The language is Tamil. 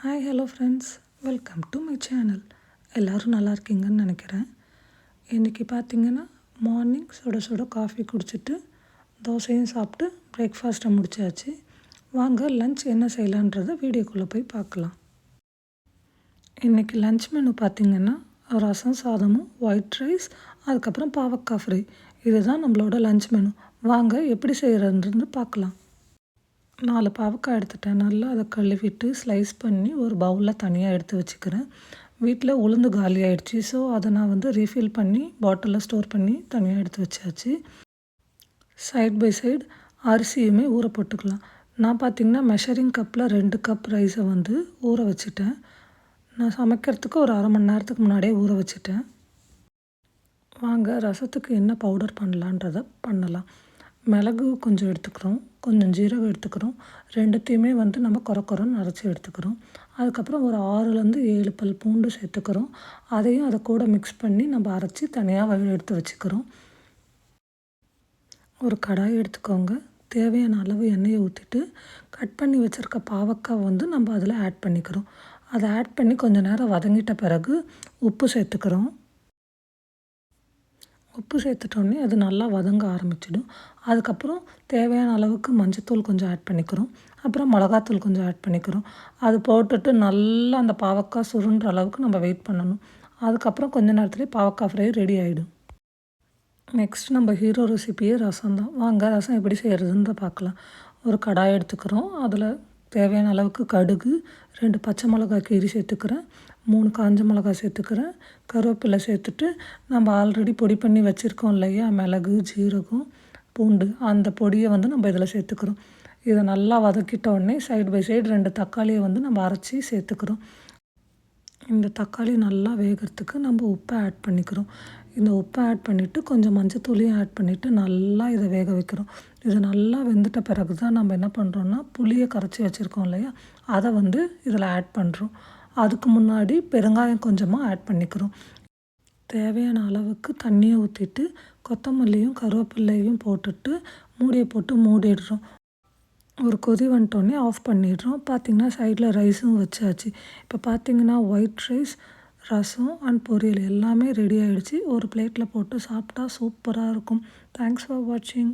Hi hello friends, welcome to my channel. எல்லோரும் நல்லா இருக்கீங்கன்னு நினைக்கிறேன். இன்றைக்கி பார்த்திங்கன்னா மார்னிங் சுட சுட காஃபி குடிச்சிட்டு தோசையும் சாப்பிட்டு பிரேக்ஃபாஸ்ட்டை முடிச்சாச்சு. வாங்க லன்ச் என்ன செய்யலான்றதை வீடியோக்குள்ளே போய் பார்க்கலாம். இன்றைக்கி லன்ச் மெனு பார்த்திங்கன்னா ரசம் சாதமும் ஒயிட் ரைஸ், அதுக்கப்புறம் பாவக்காய் ஃப்ரை. இதுதான் நம்மளோட லன்ச் மெனு. வாங்க எப்படி செய்கிறதுன்னு பார்க்கலாம். 4 பாவக்காய் எடுத்துட்டேன். நல்லா அதை கழுவிட்டு ஸ்லைஸ் பண்ணி ஒரு பவுலில் தனியாக எடுத்து வச்சுக்கிறேன். வீட்டில் உளுந்து காலி ஆகிடுச்சி. ஸோ அதை நான் ரீஃபில் பண்ணி பாட்டிலில் ஸ்டோர் பண்ணி தனியாக எடுத்து வச்சாச்சு. சைட் பை சைடு அரிசியுமே ஊற போட்டுக்கலாம். நான் பார்த்திங்கன்னா மெஷரிங் கப்பில் 2 கப் ரைஸை ஊற வச்சுட்டேன். நான் சமைக்கிறதுக்கு ஒரு அரை மணி நேரத்துக்கு முன்னாடியே ஊற வச்சுட்டேன். வாங்க ரசத்துக்கு என்ன பவுடர் பண்ணலான்றதை பண்ணலாம். மிளகு கொஞ்சம் எடுத்துக்கிறோம், கொஞ்சம் ஜீரகம் எடுத்துக்கிறோம். ரெண்டுத்தையுமே நம்ம கொரன்னு அரைச்சி எடுத்துக்கிறோம். அதுக்கப்புறம் ஒரு 6லேருந்து 7 பல் பூண்டு சேர்த்துக்கிறோம். அதையும் அதை கூட மிக்ஸ் பண்ணி நம்ம அரைச்சி தனியாக எடுத்து வச்சுக்கிறோம். ஒரு கடாய் எடுத்துக்கோங்க. தேவையான அளவு எண்ணெயை ஊற்றிட்டு கட் பண்ணி வச்சுருக்க பாவக்காய் நம்ம அதில் ஆட் பண்ணிக்கிறோம். அதை ஆட் பண்ணி கொஞ்சம் நேரம் வதங்கிட்ட பிறகு உப்பு சேர்த்துக்கிறோம். உப்பு சேர்த்துட்டோன்னே அது நல்லா வதங்க ஆரம்பிச்சிடும். அதுக்கப்புறம் தேவையான அளவுக்கு மஞ்சத்தூள் கொஞ்சம் ஆட் பண்ணிக்கிறோம். அப்புறம் மிளகாத்தூள் கொஞ்சம் ஆட் பண்ணிக்கிறோம். அது போட்டுட்டு நல்லா அந்த பாவக்காய் சுருண்டுற அளவுக்கு நம்ம வெயிட் பண்ணணும். அதுக்கப்புறம் கொஞ்ச நேரத்துலேயே பாவக்காய் ஃப்ரை ரெடி ஆகிடும். நெக்ஸ்ட் நம்ம ஹீரோ ரெசிபியே ரசம் தான். வாங்க ரசம் எப்படி செய்கிறதுன்னு பார்க்கலாம். ஒரு கடாய் எடுத்துக்கிறோம். அதில் தேவையான அளவுக்கு கடுகு, 2 பச்சை மிளகாய் கீரி சேர்த்துக்கிறேன், 3 காஞ்ச மிளகாய் சேர்த்துக்கிறேன், கருவேப்பிலை சேர்த்துட்டு நம்ம ஆல்ரெடி பொடி பண்ணி வச்சுருக்கோம் இல்லையா, மிளகு, ஜீரகம், பூண்டு, அந்த பொடியை நம்ம இதில் சேர்த்துக்கிறோம். இதை நல்லா வதக்கிட்ட உடனே சைடு பை சைடு 2 தக்காளியை நம்ம அரைச்சி சேர்த்துக்கிறோம். இந்த தக்காளி நல்லா வேகிறதுக்கு நம்ம உப்பை ஆட் பண்ணிக்கிறோம். இந்த உப்பை ஆட் பண்ணிவிட்டு கொஞ்சம் மஞ்சத்தூளையும் ஆட் பண்ணிவிட்டு நல்லா இதை வேக வைக்கிறோம். இது நல்லா வெந்துட்ட பிறகு தான் நம்ம என்ன பண்ணுறோன்னா புளியை கரைச்சி வச்சுருக்கோம் இல்லையா, அதை இதில் ஆட் பண்ணுறோம். அதுக்கு முன்னாடி பெருங்காயம் கொஞ்சமாக ஆட் பண்ணிக்கிறோம். தேவையான அளவுக்கு தண்ணியை ஊற்றிட்டு கொத்தமல்லியும் கருவேப்பிலையும் போட்டுட்டு மூடியை போட்டு மூடிடுறோம். ஒரு கொதி வந்துட்டோடனே ஆஃப் பண்ணிடுறோம். பார்த்திங்கன்னா சைடில் ரைஸும் வச்சாச்சு. இப்போ பார்த்திங்கன்னா ஒயிட் ரைஸ், ரசம் அண்ட் பொரியல் எல்லாமே ரெடி ஆகிடுச்சு. ஒரு பிளேட்டில் போட்டு சாப்பிட்டா சூப்பராக இருக்கும். தேங்க்ஸ் ஃபார் வாட்சிங்.